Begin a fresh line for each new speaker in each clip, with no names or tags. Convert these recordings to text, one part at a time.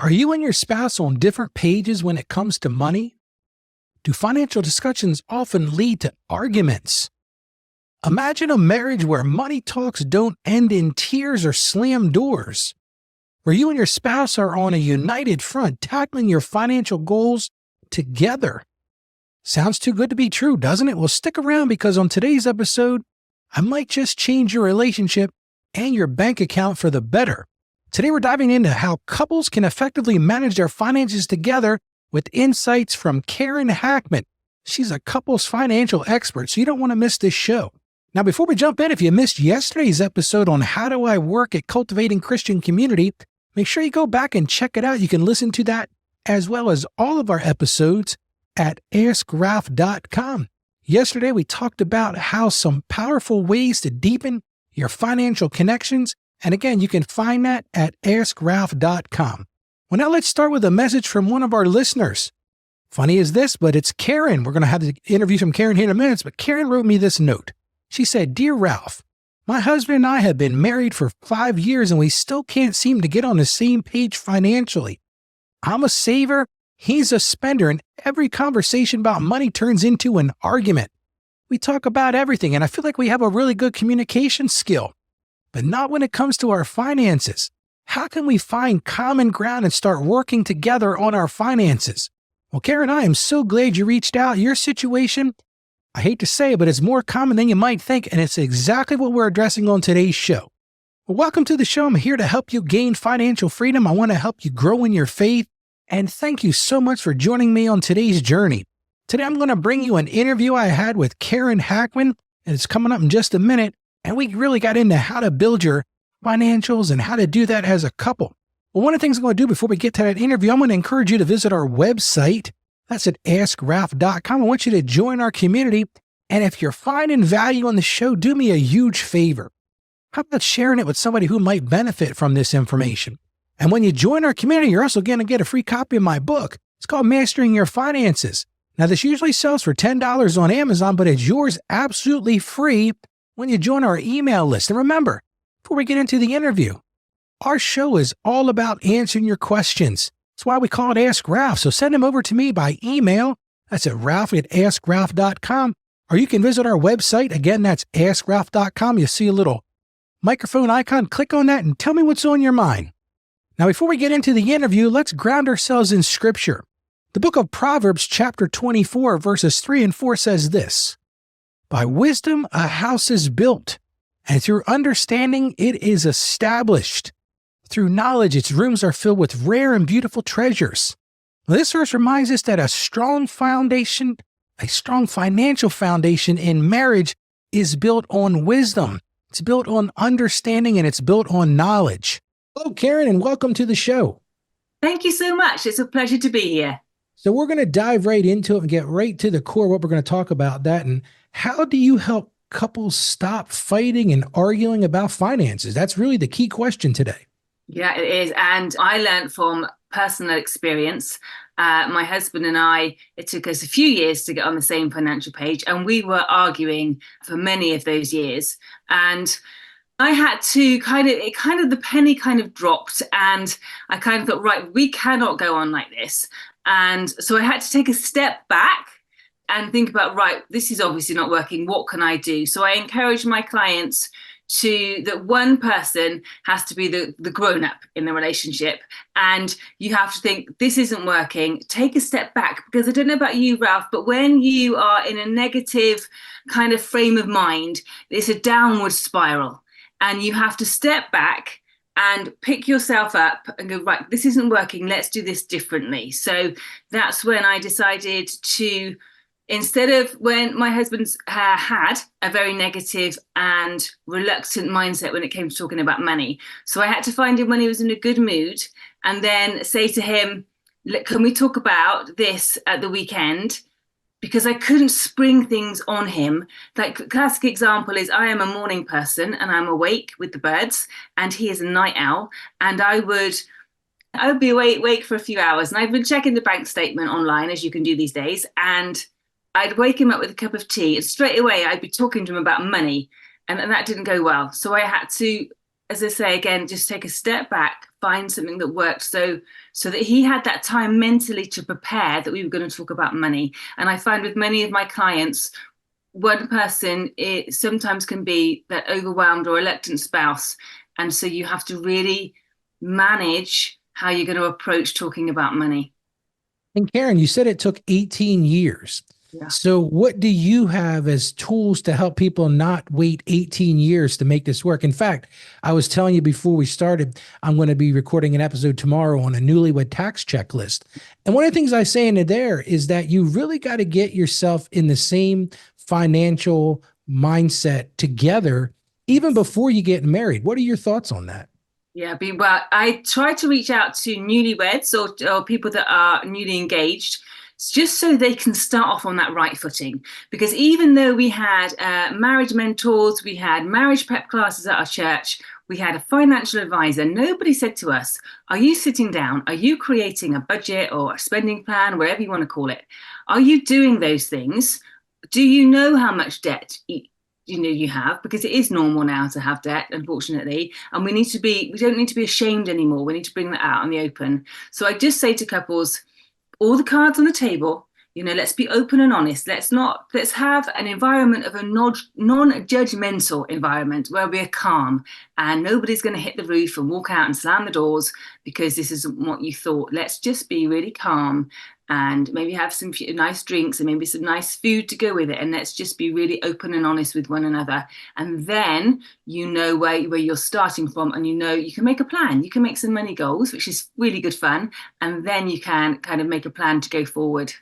Are you and your spouse on different pages when it comes to money? Do financial discussions often lead to arguments? Imagine a marriage where money talks don't end in tears or slam doors, where you and your spouse are on a united front tackling your financial goals together. Sounds too good to be true, doesn't it? Well, stick around because on today's episode, I might just change your relationship and your bank account for the better. Today, we're diving into how couples can effectively manage their finances together with insights from Karen Hackman. She's a couples financial expert, so you don't want to miss this show. Now, before we jump in, if you missed yesterday's episode on how do I work at cultivating Christian community, make sure you go back and check it out. You can listen to that as well as all of our episodes at askralph.com. Yesterday, we talked about how some powerful ways to deepen your financial connections. And again, you can find that at askralph.com. Well, now let's start with a message from one of our listeners. Funny as this, but it's Karen. We're going to have the interview from Karen here in a minute, but Karen wrote me this note. She said, "Dear Ralph, my husband and I have been married for 5 years and we still can't seem to get on the same page financially. I'm a saver, he's a spender, and every conversation about money turns into an argument. We talk about everything, and I feel like we have a really good communication skill, but not when it comes to our finances. How can we find common ground and start working together on our finances?" Well, Karen, I am so glad you reached out. Your situation, I hate to say it, but it's more common than you might think, and it's exactly what we're addressing on today's show. Well, welcome to the show. I'm here to help you gain financial freedom. I want to help you grow in your faith, and thank you so much for joining me on today's journey. Today, I'm going to bring you an interview I had with Karen Hackman, and it's coming up in just a minute, and we really got into how to build your financials and how to do that as a couple. Well, one of the things I'm going to do before we get to that interview, I'm going to encourage you to visit our website. That's at askralph.com. I want you to join our community. And if you're finding value on the show, do me a huge favor. How about sharing it with somebody who might benefit from this information? And when you join our community, you're also going to get a free copy of my book. It's called Mastering Your Finances. Now, this usually sells for $10 on Amazon, but it's yours absolutely free when you join our email list. And remember, before we get into the interview, our show is all about answering your questions. That's why we call it Ask Ralph. So send them over to me by email. That's at ralph@askralph.com. Or you can visit our website. Again, that's askralph.com. You see a little microphone icon. Click on that and tell me what's on your mind. Now, before we get into the interview, let's ground ourselves in Scripture. The book of Proverbs, chapter 24, verses 3 and 4 says this: "By wisdom a house is built, and through understanding it is established. Through knowledge its rooms are filled with rare and beautiful treasures." Well, this verse reminds us that a strong financial foundation in marriage is built on wisdom. It's built on understanding, and it's built on knowledge. Hello, Karen, and welcome to the show.
Thank you so much. It's a pleasure to be here.
So we're going to dive right into it and get right to the core of what we're going to talk about that. And how do you help couples stop fighting and arguing about finances? That's really the key question today.
Yeah, it is. And I learned from personal experience. My husband and I, it took us a few years to get on the same financial page, and we were arguing for many of those years. And I had to the penny kind of dropped, and I kind of thought, right, we cannot go on like this. And so I had to take a step back and think about, right, this is obviously not working. What can I do? So I encourage my clients that one person has to be the grown-up in the relationship, and you have to think, this isn't working. Take a step back, because I don't know about you, Ralph, but when you are in a negative kind of frame of mind, it's a downward spiral, and you have to step back and pick yourself up and go, right, this isn't working. Let's do this differently. So that's when I decided to, instead of when my husband's had a very negative and reluctant mindset when it came to talking about money. So I had to find him when he was in a good mood and then say to him, look, can we talk about this at the weekend? Because I couldn't spring things on him. Like, classic example is, I am a morning person and I'm awake with the birds, and he is a night owl. And I would be awake for a few hours, and I've been checking the bank statement online, as you can do these days. And I'd wake him up with a cup of tea, and straight away I'd be talking to him about money, and that didn't go well. So I had to as I say again, just take a step back, find something that worked, so that he had that time mentally to prepare that we were going to talk about money. And I find with many of my clients, one person, it sometimes can be that overwhelmed or reluctant spouse, and so you have to really manage how you're going to approach talking about money.
And Karen, you said it took 18 years.
Yeah.
So, what do you have as tools to help people not wait 18 years to make this work? In fact, I was telling you before we started, I'm going to be recording an episode tomorrow on a newlywed tax checklist. And one of the things I say in there is that you really got to get yourself in the same financial mindset together, even before you get married. What are your thoughts on that?
Yeah, well, I try to reach out to newlyweds or people that are newly engaged, just so they can start off on that right footing. Because even though we had marriage mentors, we had marriage prep classes at our church, we had a financial advisor, nobody said to us, are you sitting down? Are you creating a budget or a spending plan, whatever you want to call it? Are you doing those things? Do you know how much debt you have? Because it is normal now to have debt, unfortunately, and we don't need to be ashamed anymore. We need to bring that out in the open. So I just say to couples, all the cards on the table, let's be open and honest. Let's have an environment of a non-judgmental environment where we're calm and nobody's going to hit the roof and walk out and slam the doors because this isn't what you thought. Let's just be really calm and maybe have some nice drinks and maybe some nice food to go with it. And let's just be really open and honest with one another. And then where you're starting from, and you can make a plan. You can make some money goals, which is really good fun. And then you can kind of make a plan to go forward.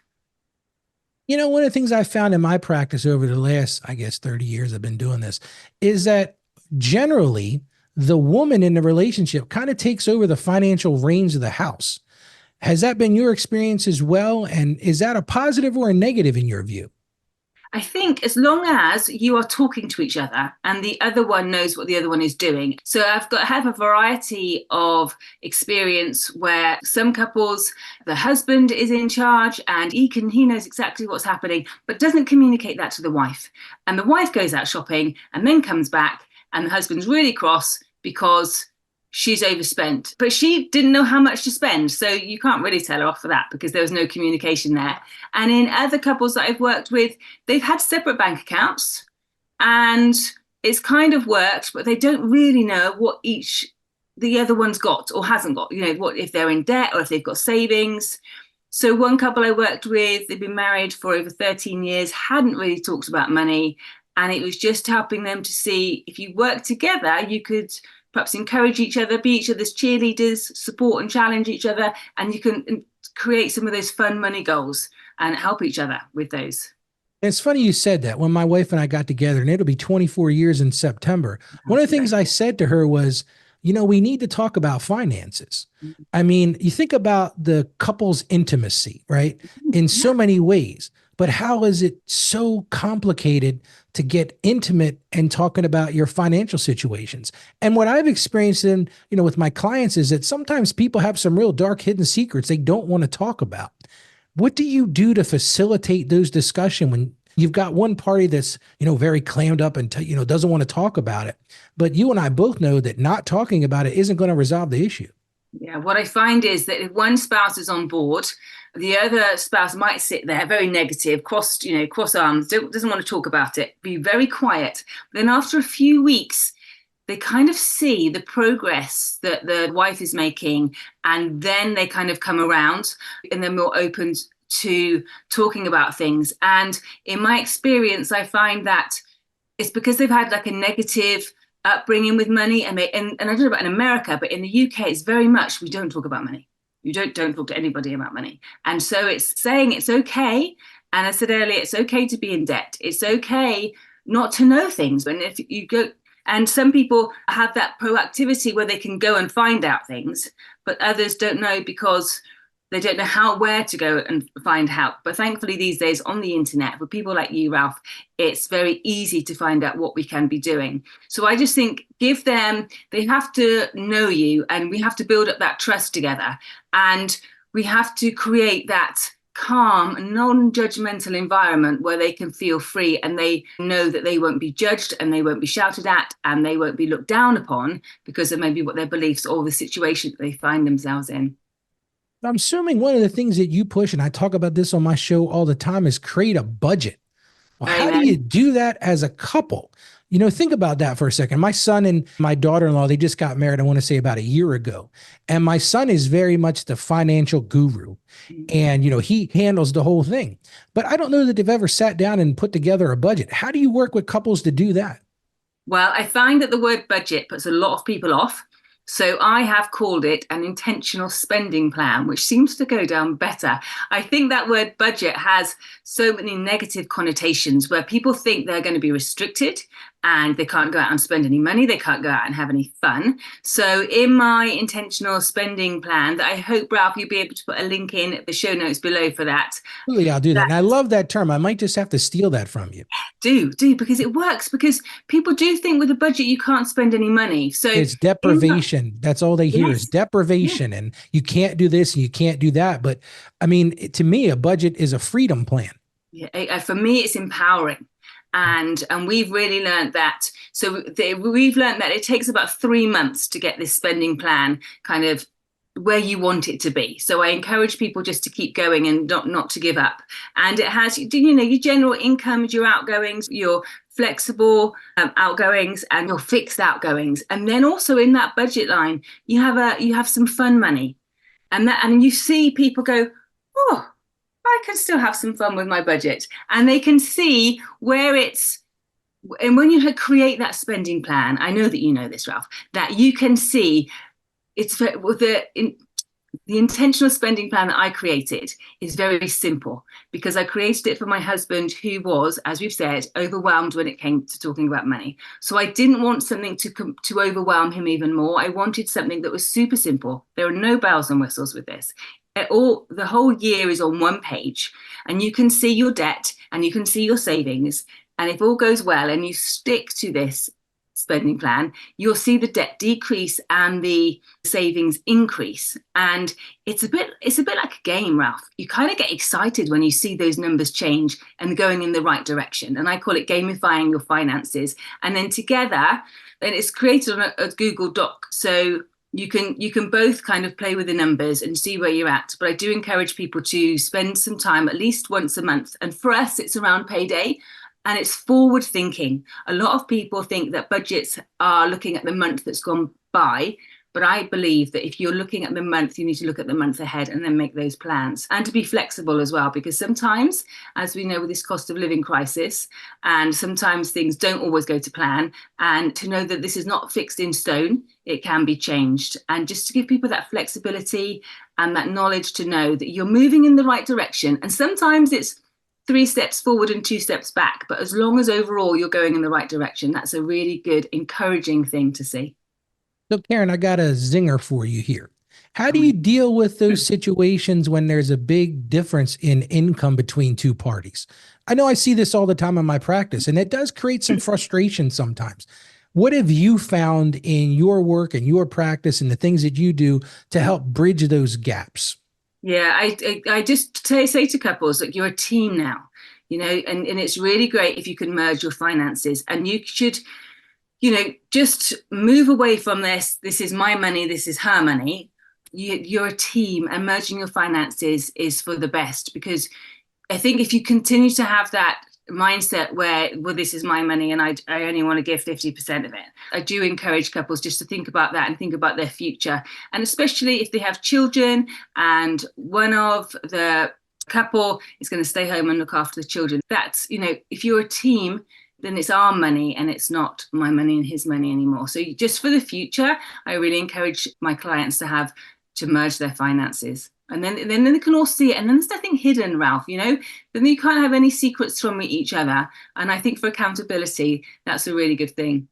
One of the things I found in my practice over the last, I guess, 30 years I've been doing this, is that generally the woman in the relationship kind of takes over the financial reins of the house. Has that been your experience as well? And is that a positive or a negative in your view?
I think as long as you are talking to each other and the other one knows what the other one is doing. So I have a variety of experience where some couples, the husband is in charge and he knows exactly what's happening, but doesn't communicate that to the wife. And the wife goes out shopping and then comes back and the husband's really cross because she's overspent, but she didn't know how much to spend. So you can't really tell her off for that because there was no communication there. And in other couples that I've worked with, they've had separate bank accounts and it's kind of worked, but they don't really know what the other one's got or hasn't got, what if they're in debt or if they've got savings. So one couple I worked with, they've been married for over 13 years, hadn't really talked about money. And it was just helping them to see if you work together, you could perhaps encourage each other, be each other's cheerleaders, support and challenge each other, and you can create some of those fun money goals and help each other with those.
It's funny you said that. When my wife and I got together, and it'll be 24 years in September, one of the things I said to her was, we need to talk about finances. I mean, you think about the couple's intimacy, right? In so many ways, but how is it so complicated to get intimate and talking about your financial situations? And what I've experienced with my clients is that sometimes people have some real dark hidden secrets they don't want to talk about. What do you do to facilitate those discussions when you've got one party that's, very clammed up and, doesn't want to talk about it? But you and I both know that not talking about it isn't going to resolve the issue.
Yeah, what I find is that if one spouse is on board, the other spouse might sit there very negative, cross arms, doesn't want to talk about it, be very quiet. Then after a few weeks, they kind of see the progress that the wife is making, and then they kind of come around and they're more open to talking about things. And in my experience, I find that it's because they've had like a negative upbringing with money, and I don't know about in America, but in the UK, it's very much we don't talk about money. You don't talk to anybody about money, and so it's saying it's okay. And I said earlier, it's okay to be in debt. It's okay not to know things. And if you go, and some people have that proactivity where they can go and find out things, but others don't know because they don't know where to go and find help. But thankfully these days on the internet, for people like you, Ralph, it's very easy to find out what we can be doing. So I just think they have to know you, and we have to build up that trust together. And we have to create that calm, non-judgmental environment where they can feel free and they know that they won't be judged and they won't be shouted at and they won't be looked down upon because of maybe what their beliefs or the situation that they find themselves in.
I'm assuming one of the things that you push, and I talk about this on my show all the time, is create a budget. Well, how do you
Amen.
do that as a couple? Think about that for a second. My son and my daughter-in-law, they just got married, I want to say about a year ago. And my son is very much the financial guru. And, he handles the whole thing. But I don't know that they've ever sat down and put together a budget. How do you work with couples to do that?
Well, I find that the word budget puts a lot of people off. So I have called it an intentional spending plan, which seems to go down better. I think that word budget has so many negative connotations where people think they're going to be restricted and they can't go out and spend any money. They can't go out and have any fun. So in my intentional spending plan that I hope, Ralph, you'll be able to put a link in the show notes below for that.
Really, I'll do that. And I love that term. I might just have to steal that from you.
Do because it works, because people do think with a budget you can't spend any money. So
it's deprivation. That's all they hear is deprivation.
Yes.
And you can't do this and you can't do that. But I mean, to me, a budget is a freedom plan.
Yeah, for me, it's empowering. And we've really learned that. So we've learned that it takes about 3 months to get this spending plan kind of where you want it to be. So I encourage people just to keep going and not to give up. And it has, your general income, your outgoings, your flexible outgoings, and your fixed outgoings. And then also in that budget line, you have some fun money, and you see people go, oh, I can still have some fun with my budget, and they can see where it's. And when you create that spending plan, I know that you know this, Ralph, that you can see it's the intentional spending plan that I created is very simple, because I created it for my husband, who was, as we've said, overwhelmed when it came to talking about money. So I didn't want something to overwhelm him even more. I wanted something that was super simple. There are no bells and whistles with this. The whole year is on one page, and you can see your debt and you can see your savings. And if all goes well and you stick to this spending plan, you'll see the debt decrease and the savings increase. And it's a bit like a game, Ralph. You kind of get excited when you see those numbers change and going in the right direction. And I call it gamifying your finances. And then together, and it's created on a Google Doc. So you can both kind of play with the numbers and see where you're at. But I do encourage people to spend some time at least once a month. And for us, it's around payday. And it's forward thinking. A lot of people think that budgets are looking at the month that's gone by. But I believe that if you're looking at the month, you need to look at the month ahead and then make those plans, and to be flexible as well, because sometimes, as we know with this cost of living crisis, and sometimes things don't always go to plan, and to know that this is not fixed in stone, it can be changed. And just to give people that flexibility and that knowledge to know that you're moving in the right direction. And sometimes it's 3 steps forward and 2 steps back, but as long as overall you're going in the right direction, that's a really good, encouraging thing to see.
So, Karen, I got a zinger for you here. How do you deal with those situations when there's a big difference in income between two parties? I know I see this all the time in my practice, and it does create some frustration sometimes. What have you found in your work and your practice and the things that you do to help bridge those gaps?
Yeah, I just say to couples that you're a team now, and it's really great if you can merge your finances, and you should just move away from this is my money, this is her money. You're a team, and merging your finances is for the best, because I think if you continue to have that mindset where, well, this is my money and I only want to give 50% of it, I do encourage couples just to think about that and think about their future. And especially if they have children and one of the couple is going to stay home and look after the children, that's, if you're a team, then it's our money and it's not my money and his money anymore. So just for the future, I really encourage my clients to merge their finances. And then they can all see it. And then there's nothing hidden, Ralph, then you can't have any secrets from each other. And I think for accountability, that's a really good thing.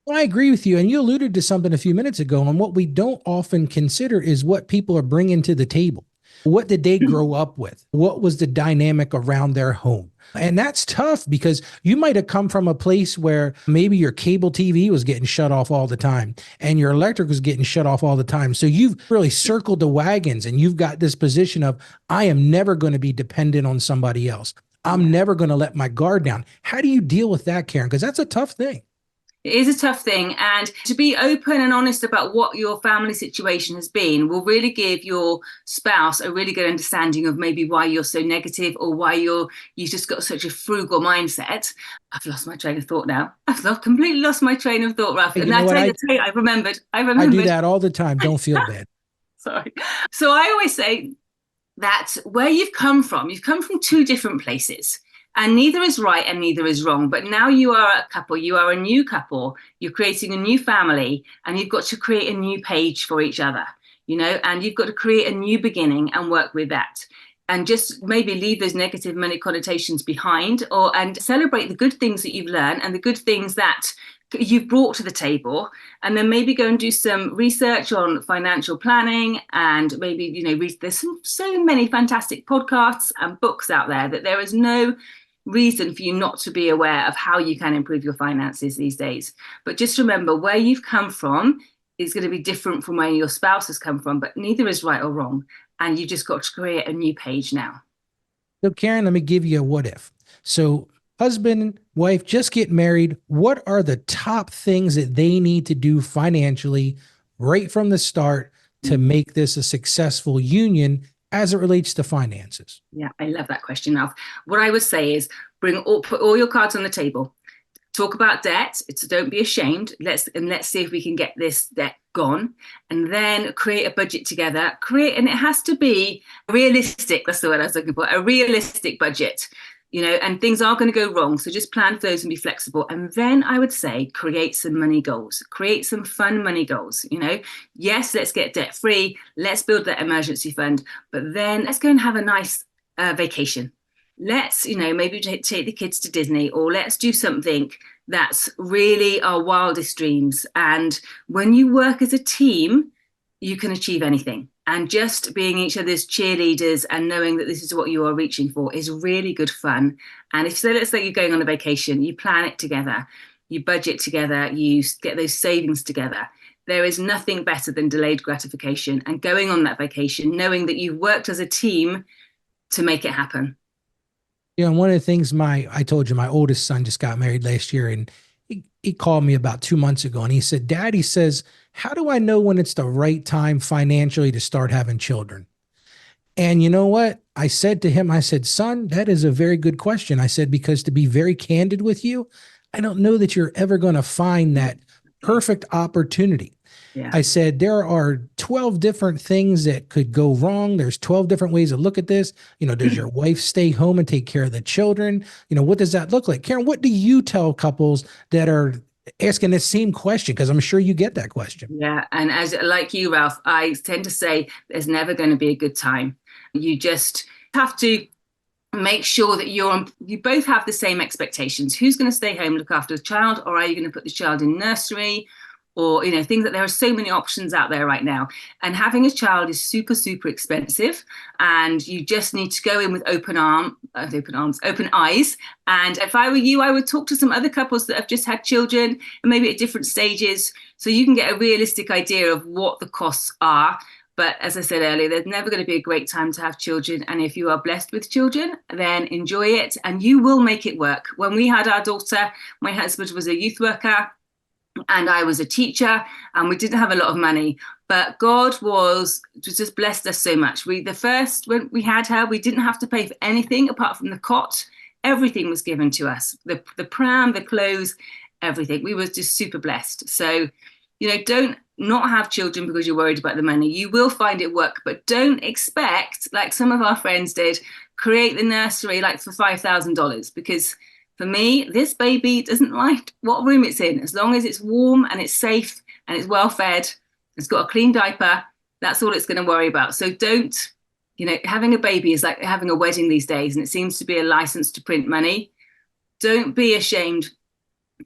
Well, I agree with you. And you alluded to something a few minutes ago. And what we don't often consider is what people are bringing to the table. What did they grow up with? What was the dynamic around their home? And that's tough because you might have come from a place where maybe your cable TV was getting shut off all the time and your electric was getting shut off all the time. So you've really circled the wagons and you've got this position of, I am never going to be dependent on somebody else. I'm never going to let my guard down. How do you deal with that, Karen? Because that's a tough thing.
It is a tough thing. And to be open and honest about what your family situation has been will really give your spouse a really good understanding of maybe why you're so negative or why you've just got such a frugal mindset. I've lost my train of thought now. Completely lost my train of thought, Ralph. And I've remembered. I
do that all the time. Don't feel bad.
Sorry. So I always say that where you've come from two different places. And neither is right and neither is wrong. But now you are a couple, you are a new couple, you're creating a new family, and you've got to create a new page for each other, and you've got to create a new beginning and work with that. And just maybe leave those negative money connotations behind and celebrate the good things that you've learned and the good things that you've brought to the table, and then maybe go and do some research on financial planning, and maybe there's so many fantastic podcasts and books out there that there is no reason for you not to be aware of how you can improve your finances these days. But just remember, where you've come from is going to be different from where your spouse has come from, but neither is right or wrong, and you just got to create a new page now.
So Karen, let me give you a what if. So husband, wife, just get married. What are the top things that they need to do financially right from the start to make this a successful union as it relates to finances?
Yeah, I love that question, Ralph. What I would say is put all your cards on the table. Talk about debt. Don't be ashamed. Let's see if we can get this debt gone, and then create a budget together. And it has to be realistic. That's the word I was looking for. A realistic budget. And things are going to go wrong. So just plan for those and be flexible. And then I would say, create some money goals, create some fun money goals. Yes, let's get debt free. Let's build that emergency fund, but then let's go and have a nice vacation. Let's, maybe take the kids to Disney, or let's do something that's really our wildest dreams. And when you work as a team, you can achieve anything. And just being each other's cheerleaders and knowing that this is what you are reaching for is really good fun. And let's say you're going on a vacation, you plan it together, you budget together, you get those savings together. There is nothing better than delayed gratification and going on that vacation, knowing that you've worked as a team to make it happen.
One of the things I told you, my oldest son just got married last year, and he called me about 2 months ago and he said, Dad, he says, how do I know when it's the right time financially to start having children? And you know what? I said to him, I said, son, that is a very good question. I said, because to be very candid with you, I don't know that you're ever going to find that perfect opportunity. Yeah. I said, there are 12 different things that could go wrong. There's 12 different ways to look at this. Does your wife stay home and take care of the children? What does that look like? Karen, what do you tell couples that are asking the same question? Because I'm sure you get that question.
Yeah. And like you, Ralph, I tend to say there's never going to be a good time. You just have to make sure that you both have the same expectations. Who's going to stay home, look after the child, or are you going to put the child in nursery? Or, things that there are so many options out there right now. And having a child is super, super expensive. And you just need to go in with open eyes. And if I were you, I would talk to some other couples that have just had children and maybe at different stages, so you can get a realistic idea of what the costs are. But as I said earlier, there's never going to be a great time to have children. And if you are blessed with children, then enjoy it and you will make it work. When we had our daughter, my husband was a youth worker and I was a teacher, and we didn't have a lot of money, but God just blessed us so much. When we had her, we didn't have to pay for anything apart from the cot. Everything was given to us, the pram, the clothes, everything. We were just super blessed. So, don't not have children because you're worried about the money. You will find it work, but don't expect, like some of our friends did, create the nursery like for $5,000, because for me, this baby doesn't like what room it's in. As long as it's warm and it's safe and it's well fed, it's got a clean diaper, that's all it's going to worry about. So don't, having a baby is like having a wedding these days, and it seems to be a license to print money. Don't be ashamed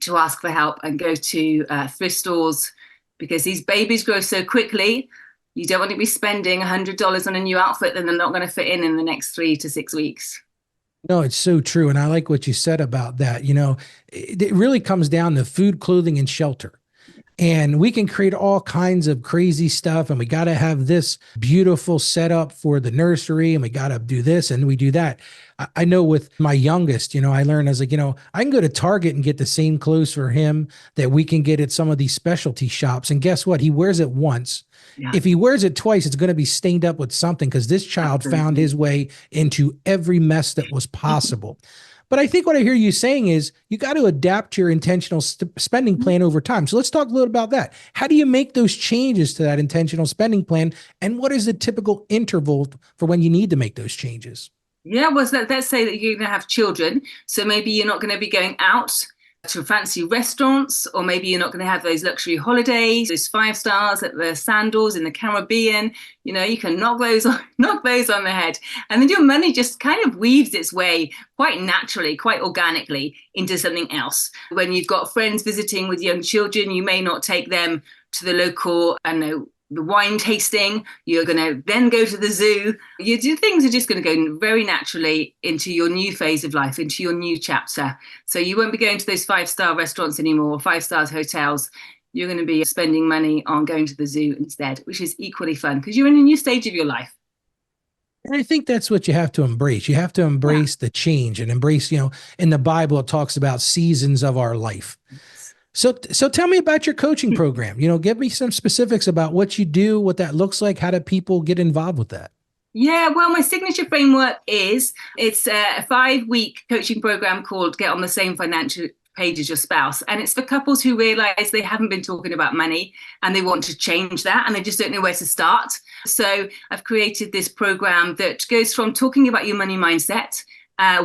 to ask for help and go to thrift stores, because these babies grow so quickly. You don't want to be spending $100 on a new outfit that they're not going to fit in the next 3 to 6 weeks.
No, it's so true. And I like what you said about that. It really comes down to food, clothing, and shelter. And we can create all kinds of crazy stuff. And we got to have this beautiful setup for the nursery. And we got to do this and we do that. I know with my youngest, I learned, I was like, I can go to Target and get the same clothes for him that we can get at some of these specialty shops. And guess what? He wears it once.
Yeah,
If he wears it twice, it's going to be stained up with something because this child found
absolutely.
his way into every mess that was possible. But I think what I hear you saying is you got to adapt your intentional spending plan over time. So let's talk a little about that. How do you make those changes to that intentional spending plan? And what is the typical interval for when you need to make those changes?
Yeah, well, let's say that you're going to have children. So maybe you're not going to be going out to fancy restaurants, or maybe you're not going to have those luxury holidays, those 5 stars at the Sandals in the Caribbean. You can knock those on the head. And then your money just kind of weaves its way quite naturally, quite organically into something else. When you've got friends visiting with young children, you may not take them to the local, I don't know, the wine tasting. You're going to then go to the zoo. Your things are just going to go very naturally into your new phase of life, into your new chapter. So you won't be going to those 5 star restaurants anymore, 5 stars hotels. You're going to be spending money on going to the zoo instead, which is equally fun because you're in a new stage of your life.
And I think that's what you have to embrace. You have to
Yeah.
embrace the change and embrace, in the Bible, it talks about seasons of our life. So tell me about your coaching program. Give me some specifics about what you do, what that looks like. How do people get involved with that?
Yeah, well, my signature framework it's a 5 week coaching program called Get on the Same Financial Page as Your Spouse. And it's for couples who realize they haven't been talking about money and they want to change that and they just don't know where to start. So I've created this program that goes from talking about your money mindset,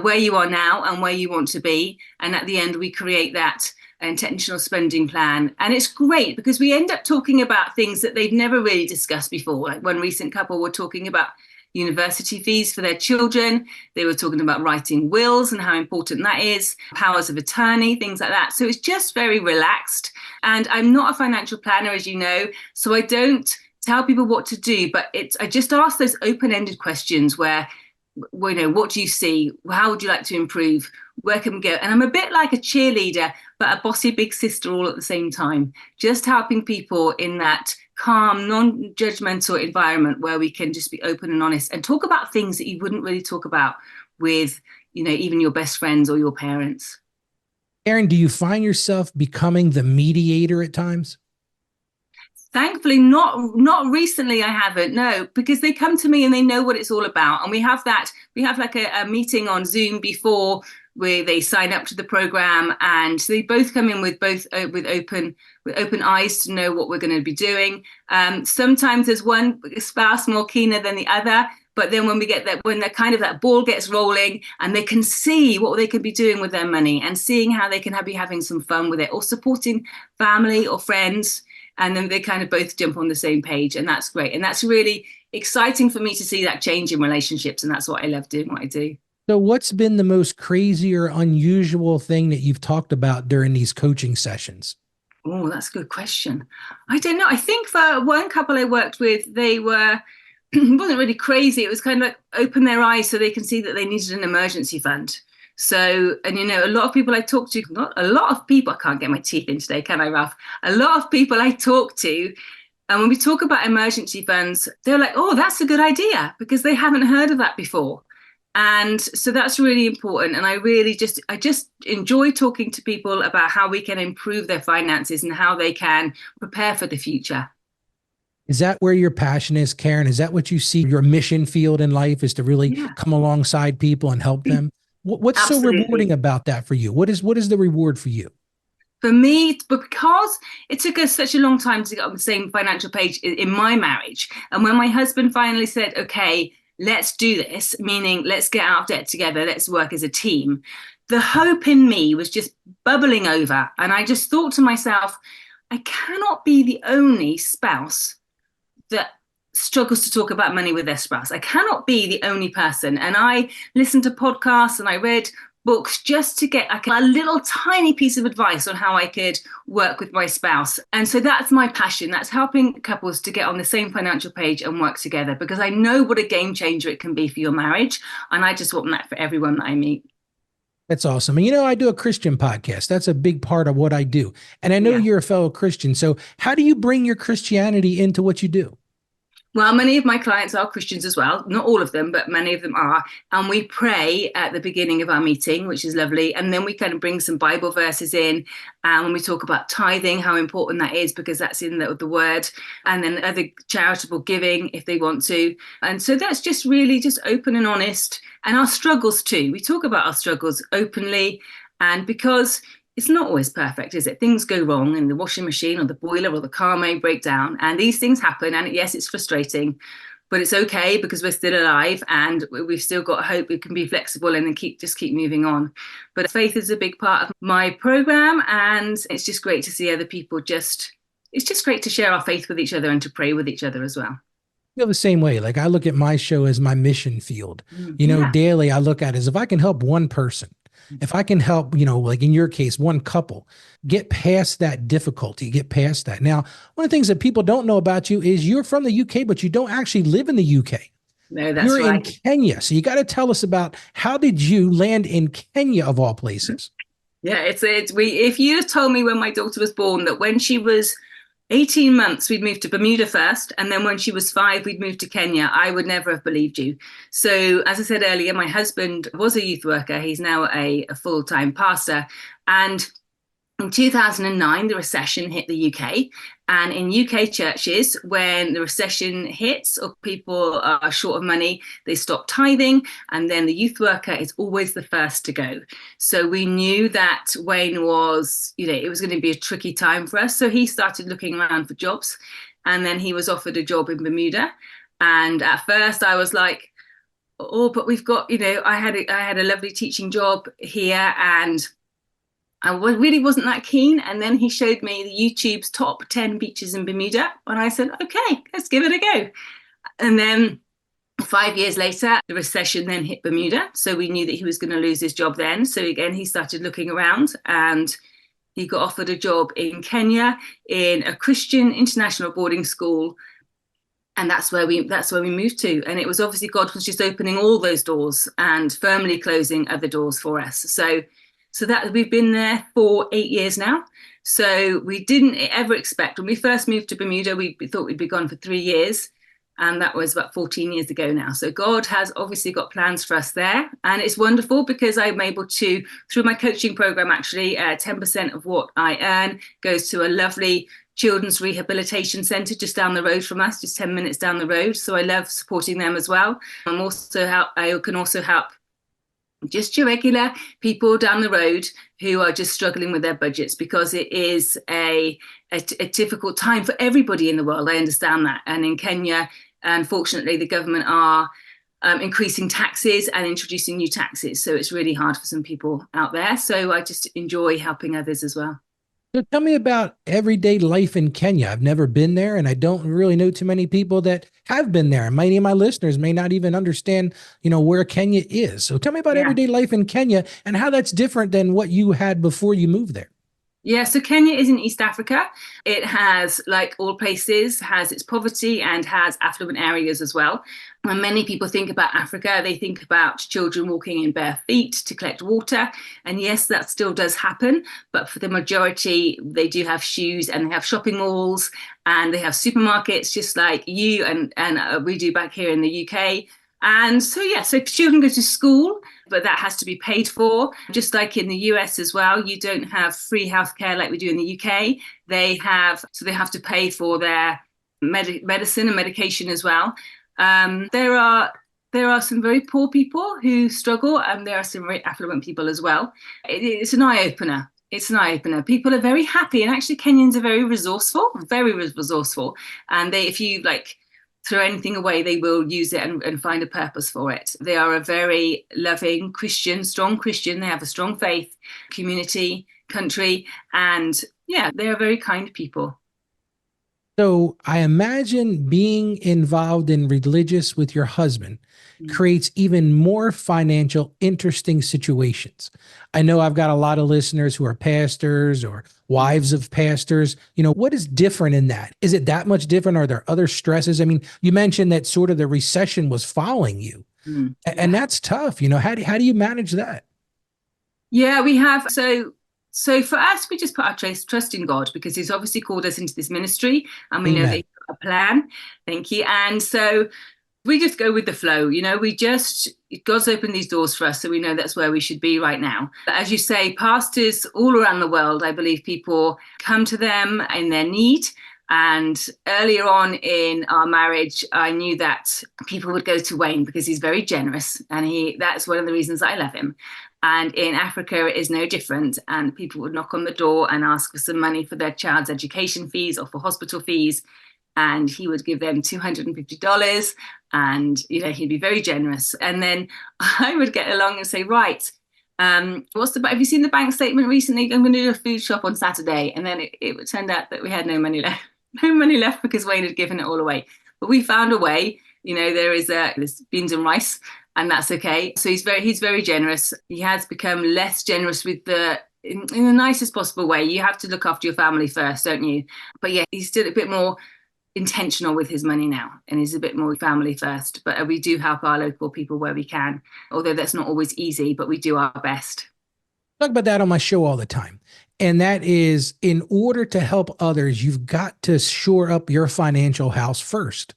where you are now and where you want to be. And at the end, we create that intentional spending plan. And it's great because we end up talking about things that they've never really discussed before. Like one recent couple were talking about university fees for their children. They were talking about writing wills and how important that is, powers of attorney, things like that. So it's just very relaxed. And I'm not a financial planner, as you know, so I don't tell people what to do, but I just ask those open-ended questions where, what do you see? How would you like to improve? Where can we go? And I'm a bit like a cheerleader, but a bossy big sister all at the same time, just helping people in that calm, non-judgmental environment where we can just be open and honest and talk about things that you wouldn't really talk about with, even your best friends or your parents.
Aaron, do you find yourself becoming the mediator at times?
Thankfully, not recently. I haven't, no, because they come to me and they know what it's all about, and we have like a meeting on Zoom before where they sign up to the program, and so they both come in with open eyes to know what we're going to be doing. Sometimes there's one spouse more keener than the other, but then when we get that, when that kind of that ball gets rolling and they can see what they can be doing with their money and seeing how they can be having some fun with it or supporting family or friends, and then they kind of both jump on the same page, and that's great. And that's really exciting for me to see that change in relationships, and that's what I love doing what I do.
So, what's been the most crazy or unusual thing that you've talked about during these coaching sessions?
Oh, that's a good question. I don't know. I think for one couple I worked with, they were it wasn't really crazy. It was kind of like open their eyes so they can see that they needed an emergency fund. So, and a lot of people I talk to, not a lot of people, I can't get my teeth in today, can I, Ralph? A lot of people I talk to, and when we talk about emergency funds, they're like, oh, that's a good idea, because they haven't heard of that before. And so that's really important. And I just enjoy talking to people about how we can improve their finances and how they can prepare for the future.
Is that where your passion is, Karen? Is that what you see your mission field in life is to really
Yeah,
come alongside people and help them? What's so rewarding
absolutely.
about that for you? What is the reward for you?
For me, but because it took us such a long time to get on the same financial page in my marriage, and when my husband finally said, okay, let's do this, meaning let's get out of debt together, let's work as a team, the hope in me was just bubbling over. And I just thought to myself, I cannot be the only spouse that struggles to talk about money with their spouse. I cannot be the only person. And I listened to podcasts and I read books just to get like a little tiny piece of advice on how I could work with my spouse. And so that's my passion. That's helping couples to get on the same financial page and work together, because I know what a game changer it can be for your marriage. And I just want that for everyone that I meet.
That's awesome. And I do a Christian podcast. That's a big part of what I do. And I know
Yeah.
you're a fellow Christian. So how do you bring your Christianity into what you do?
Well, many of my clients are Christians as well. Not all of them, but many of them are. And we pray at the beginning of our meeting, which is lovely. And then we kind of bring some Bible verses in. And when we talk about tithing, how important that is, because that's in the word. And then other charitable giving if they want to. And so that's just really just open and honest. And our struggles too. We talk about our struggles openly. And because it's not always perfect, is it? Things go wrong in the washing machine or the boiler or the car may break down, and these things happen. And yes, it's frustrating, but it's okay because we're still alive and we've still got hope. We can be flexible and then keep moving on. But faith is a big part of my program, and it's just great to see other people. It's just great to share our faith with each other and to pray with each other as well.
Feel the same way. Like I look at my show as my mission field.
Yeah.
Daily I look at it as if I can help one person, if I can help, like in your case, one couple get past that difficulty, get past that. Now, one of the things that people don't know about you is you're from the UK, but you don't actually live in the UK.
No, that's
You're
right.
in Kenya. So you got to tell us about how did you land in Kenya of all places?
Yeah, if you had told me when my daughter was born that when she was 18 months, we'd moved to Bermuda first. And then when she was 5, we'd moved to Kenya, I would never have believed you. So, as I said earlier, my husband was a youth worker. He's now a full-time pastor. And in 2009, the recession hit the UK. And in UK churches, when the recession hits or people are short of money, they stop tithing. And then the youth worker is always the first to go. So we knew that Wayne was, it was going to be a tricky time for us. So he started looking around for jobs. And then he was offered a job in Bermuda. And at first I was like, oh, but we've got, I had a lovely teaching job here, and I really wasn't that keen. And then he showed me the YouTube's top 10 beaches in Bermuda. And I said, okay, let's give it a go. And then 5 years later, the recession then hit Bermuda. So we knew that he was going to lose his job then. So again, he started looking around, and he got offered a job in Kenya in a Christian international boarding school. And that's where we moved to. And it was obviously God was just opening all those doors and firmly closing other doors for us. So that we've been there for 8 years now. So we didn't ever expect, when we first moved to Bermuda, we thought we'd be gone for 3 years. And that was about 14 years ago now. So God has obviously got plans for us there. And it's wonderful because I'm able to, through my coaching program, actually, 10% of what I earn goes to a lovely children's rehabilitation centre just down the road from us, just 10 minutes down the road. So I love supporting them as well. I can also help just your regular people down the road who are just struggling with their budgets, because it is a difficult time for everybody in the world. I understand that. And in Kenya, unfortunately, the government are increasing taxes and introducing new taxes. So it's really hard for some people out there. So I just enjoy helping others as well.
So tell me about everyday life in Kenya. I've never been there, and I don't really know too many people that have been there. And many of my listeners may not even understand, where Kenya is. So tell me about
Yeah.
everyday life in Kenya and how that's different than what you had before you moved there.
Yeah, so Kenya is in East Africa. It has, like all places, has its poverty and has affluent areas as well. When many people think about Africa, they think about children walking in bare feet to collect water. And yes, that still does happen. But for the majority, they do have shoes, and they have shopping malls, and they have supermarkets, just like you and we do back here in the UK. And so children go to school, but that has to be paid for. Just like in the US as well, you don't have free healthcare like we do in the UK. They have to pay for their medicine and medication as well. There are some very poor people who struggle, and there are some very affluent people as well. It's an eye opener. It's an eye opener. People are very happy, and actually Kenyans are very resourceful, and if you throw anything away, they will use it and find a purpose for it. They are a very loving Christian, strong Christian. They have a strong faith, community, country, and yeah, they are very kind people.
So I imagine being involved in religious with your husband
Mm.
creates even more financial interesting situations. I know I've got a lot of listeners who are pastors or
Mm.
wives of pastors. What is different in that? Is it that much different? Are there other stresses? I mean, you mentioned that sort of the recession was following you,
Mm.
and
Yeah.
that's tough. How do you manage that?
Yeah, we have. So for us, we just put our trust in God because He's obviously called us into this ministry, and we know that
Amen.
He's got a plan. Thank you. And so we just go with the flow. We just, God's opened these doors for us, so we know that's where we should be right now. But as you say, pastors all around the world, I believe people come to them in their need. And earlier on in our marriage, I knew that people would go to Wayne because he's very generous, and that's one of the reasons I love him. And in Africa, it is no different. And people would knock on the door and ask for some money for their child's education fees or for hospital fees, and he would give them $250, and he'd be very generous. And then I would get along and say, right, have you seen the bank statement recently? I'm going to do a food shop on Saturday. And then it turned out that we had no money left. No money left because Wayne had given it all away. But we found a way. There's beans and rice, and that's okay. So he's very generous. He has become less generous with in the nicest possible way. You have to look after your family first, don't you? But yeah, he's still a bit more intentional with his money now, and he's a bit more family first. But we do help our local people where we can, although that's not always easy, but we do our best.
Talk about that on my show all the time. And that is, in order to help others, you've got to shore up your financial house first.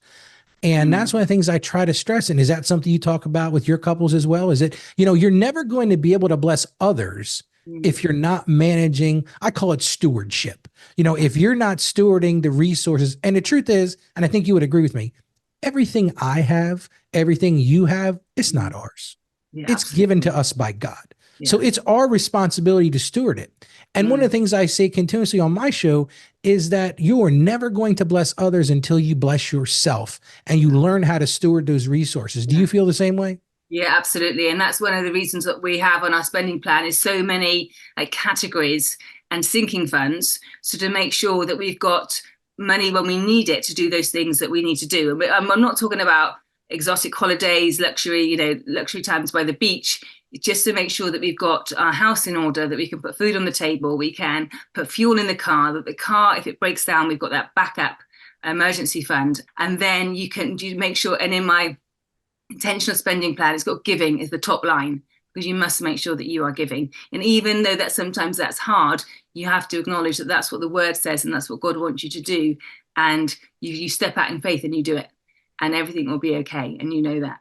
And that's
Mm.
one of the things I try to stress. And is that something you talk about with your couples as well? Is it, you're never going to be able to bless others
Mm.
if you're not managing, I call it stewardship. If you're not stewarding the resources, and the truth is, and I think you would agree with me, everything I have, everything you have, it's not
Mm.
ours.
Yeah,
It's given
absolutely.
to us by God. So
Yeah.
it's our responsibility to steward it. And one of
Mm.
the things I say continuously on my show is that you are never going to bless others until you bless yourself and you
Yeah.
learn how to steward those resources. Do
Yeah.
you feel the same way?
Yeah, absolutely. And that's one of the reasons that we have on our spending plan is so many like categories and sinking funds. So to make sure that we've got money when we need it to do those things that we need to do. And I'm not talking about exotic holidays, luxury times by the beach, just to make sure that we've got our house in order, that we can put food on the table, we can put fuel in the car, that the car, if it breaks down, we've got that backup emergency fund. And then you make sure, and in my intentional spending plan, it's got giving as the top line, because you must make sure that you are giving. And even though that sometimes that's hard, you have to acknowledge that that's what the word says and that's what God wants you to do. And you step out in faith and you do it, and everything will be okay. And you know that.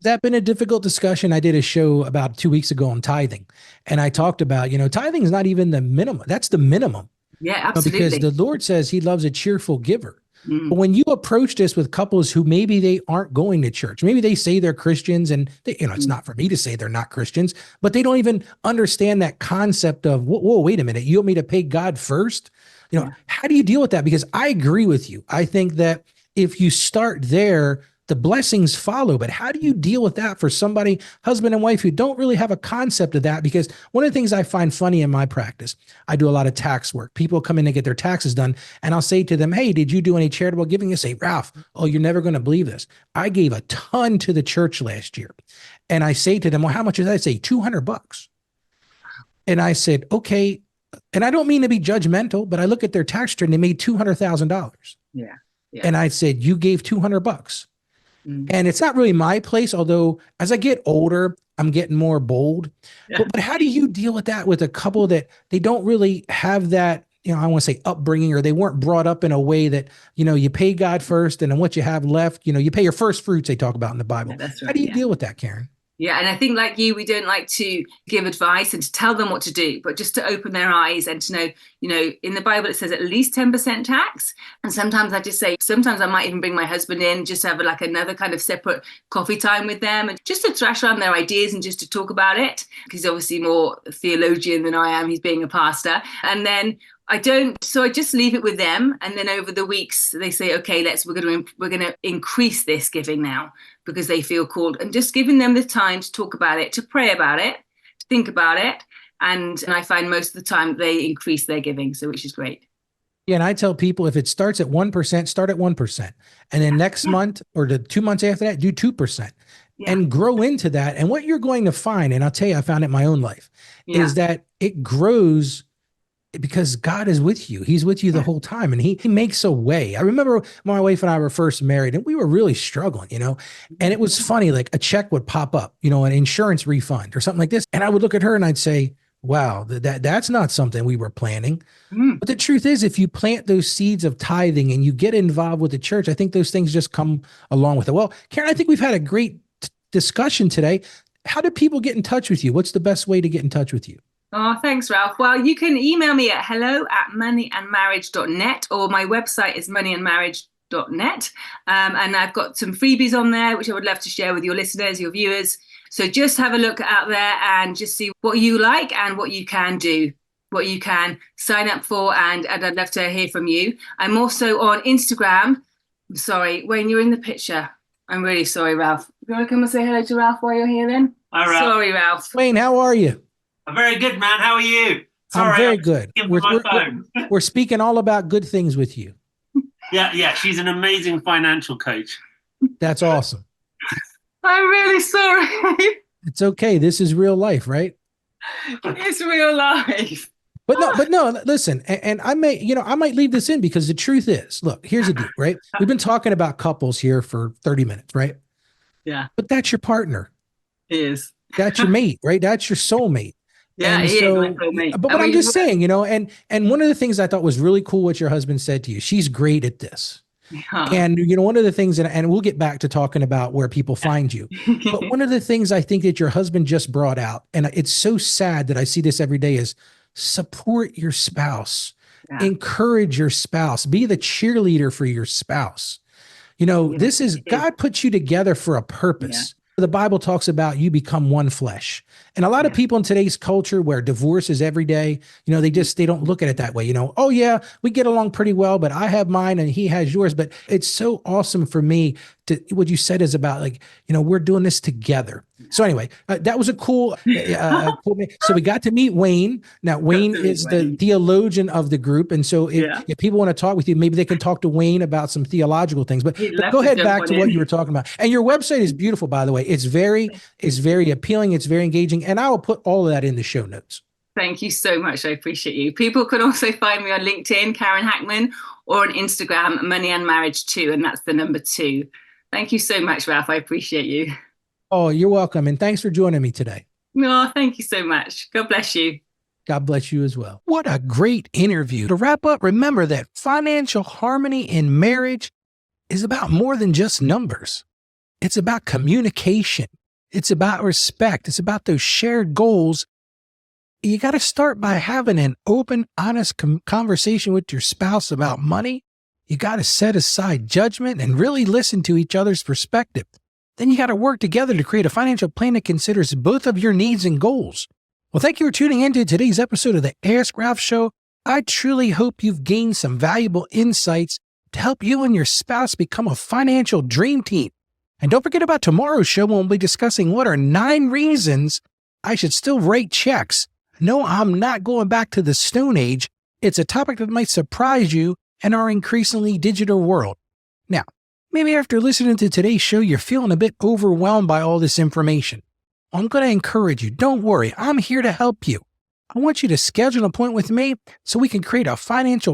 That been a difficult discussion. I did a show about 2 weeks ago on tithing, and I talked about, tithing is not even the minimum. That's the minimum.
Yeah,
Because the
absolutely.
Lord says he loves a cheerful giver. But
Mm.
when you approach this with couples who maybe they aren't going to church, maybe they say they're Christians and it's
Mm.
not for me to say they're not Christians, but they don't even understand that concept of, whoa, wait a minute. You want me to pay God first?
Yeah.
How do you deal with that? Because I agree with you. I think that if you start there, the blessings follow. But how do you deal with that for somebody, husband and wife, who don't really have a concept of that? Because one of the things I find funny in my practice, I do a lot of tax work. People come in and get their taxes done, and I'll say to them, "Hey, did you do any charitable giving?" You say, "Ralph, oh, you're never going to believe this. I gave a ton to the church last year." And I say to them, "Well, how much is that?" I say, $200. And I said, "Okay." And I don't mean to be judgmental, but I look at their tax return, they made $200,000.
Yeah. Yeah.
And I said, "You gave $200."
Mm.
And it's not really my place, although as I get older, I'm getting more bold.
Yeah.
But how do you deal with that with a couple that they don't really have that, I want to say upbringing, or they weren't brought up in a way that, you pay God first and then what you have left, you pay your first fruits, they talk about in the
Yeah,
Bible.
that's
How
right.
do you
Yeah.
deal with that, Karen?
Yeah, and I think like you, we don't like to give advice and to tell them what to do, but just to open their eyes and to know, in the Bible it says at least 10% tax. And sometimes I just say, sometimes I might even bring my husband in, just have like another kind of separate coffee time with them, and just to thrash around their ideas and just to talk about it. Because he's obviously more theologian than I am, he's being a pastor. And then I just leave it with them, and then over the weeks they say, okay, we're going to increase this giving now, because they feel called, and just giving them the time to talk about it, to pray about it, to think about it. And I find most of the time they increase their giving, so which is great.
Yeah, and I tell people if it starts at 1%, start at 1%. And then next month or the 2 months after that, do 2%
Yeah.
and grow into that. And what you're going to find, and I'll tell you, I found it in my own life, is that it grows because God is with you. He's with you the whole time, and he makes a way. I remember my wife and I were first married, and we were really struggling, and it was funny, like a check would pop up, an insurance refund or something like this. And I would look at her and I'd say, wow, that's not something we were planning. But the truth is, if you plant those seeds of tithing and you get involved with the church, I think those things just come along with it. Well, Karen, I think we've had a great discussion today. How do people get in touch with you? What's the best way to get in touch with you?
Oh, thanks, Ralph. Well, you can email me at hello@moneyandmarriage.net, or my website is moneyandmarriage.net. And I've got some freebies on there, which I would love to share with your listeners, your viewers. So just have a look out there and just see what you like and what you can do, what you can sign up for. And I'd love to hear from you. I'm also on Instagram. I'm sorry, Wayne, you're in the picture. I'm really sorry, Ralph. You want to come and say hello to Ralph while you're here then?
Hi, Ralph.
Sorry, Ralph.
Wayne, how are you?
I'm very good, man. How are you? Sorry,
I'm very good.
Phone.
We're speaking all about good things with you.
Yeah. She's an amazing financial coach.
That's awesome.
I'm really sorry.
It's okay. This is real life, right?
It's real life.
But no, listen, and I might leave this in because the truth is, look, here's the deal, right? We've been talking about couples here for 30 minutes, right?
Yeah.
But that's your partner.
He is.
That's your mate, right? That's your soulmate.
Yeah,
and
he
so,
is my soulmate.
But I'm just saying, and one of the things I thought was really cool what your husband said to you, she's great at this.
Yeah.
And, one of the things, and we'll get back to talking about where people find you, but one of the things I think that your husband just brought out, and it's so sad that I see this every day, is support your spouse, encourage your spouse, be the cheerleader for your spouse. This is, God put you together for a purpose. The Bible talks about you become one flesh. And a lot of people in today's culture where divorce is every day, they don't look at it that way. Oh yeah, we get along pretty well, but I have mine and he has yours. But it's so awesome for me to, what you said is about like, we're doing this together. So anyway, that was a cool, so we got to meet Wayne. Now, Wayne is the theologian of the group. And so if people want to talk with you, maybe they can talk to Wayne about some theological things, but go ahead back to what you were talking about. And your website is beautiful, by the way. It's very appealing. It's very engaging. And I will put all of that in the show notes.
Thank you so much. I appreciate you. People can also find me on LinkedIn, Karen Hackman, or on Instagram, Money and Marriage 2, and that's the number 2. Thank you so much, Ralph. I appreciate you.
Oh, you're welcome. And thanks for joining me today.
No, thank you so much. God bless you.
God bless you as well. What a great interview. To wrap up, remember that financial harmony in marriage is about more than just numbers. It's about communication. It's about respect. It's about those shared goals. You got to start by having an open, honest conversation with your spouse about money. You got to set aside judgment and really listen to each other's perspective. Then you got to work together to create a financial plan that considers both of your needs and goals. Well, thank you for tuning into today's episode of the Ask Ralph Show. I truly hope you've gained some valuable insights to help you and your spouse become a financial dream team. And don't forget about tomorrow's show when we'll be discussing what are 9 reasons I should still write checks. No, I'm not going back to the Stone Age. It's a topic that might surprise you in our increasingly digital world. Now, maybe after listening to today's show, you're feeling a bit overwhelmed by all this information. I'm going to encourage you. Don't worry. I'm here to help you. I want you to schedule an appointment with me so we can create a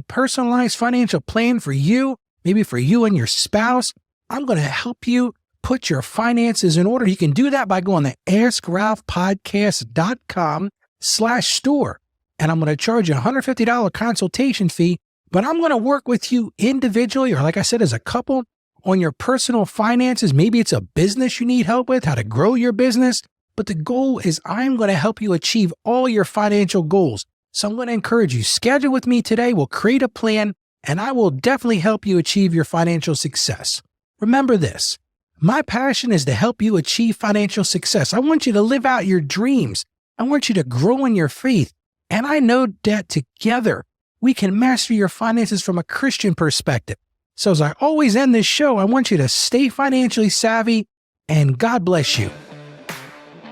personalized financial plan for you, maybe for you and your spouse. I'm going to help you put your finances in order. You can do that by going to askralphpodcast.com/store. And I'm going to charge you a $150 consultation fee, but I'm going to work with you individually, or like I said, as a couple, on your personal finances. Maybe it's a business you need help with, how to grow your business. But the goal is I'm going to help you achieve all your financial goals. So I'm going to encourage you, schedule with me today. We'll create a plan, and I will definitely help you achieve your financial success. Remember this, my passion is to help you achieve financial success. I want you to live out your dreams. I want you to grow in your faith. And I know that together we can master your finances from a Christian perspective. So as I always end this show, I want you to stay financially savvy, and God bless you.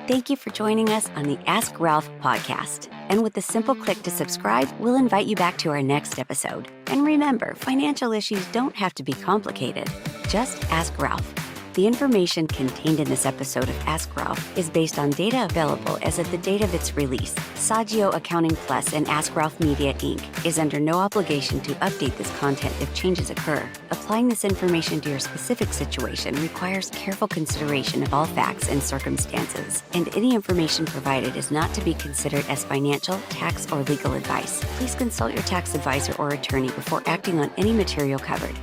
Thank you for joining us on the Ask Ralph podcast. And with a simple click to subscribe, we'll invite you back to our next episode. And remember, financial issues don't have to be complicated. Just ask Ralph. The information contained in this episode of Ask Ralph is based on data available as of the date of its release. Saggio Accounting Plus and Ask Ralph Media, Inc. is under no obligation to update this content if changes occur. Applying this information to your specific situation requires careful consideration of all facts and circumstances, and any information provided is not to be considered as financial, tax, or legal advice. Please consult your tax advisor or attorney before acting on any material covered.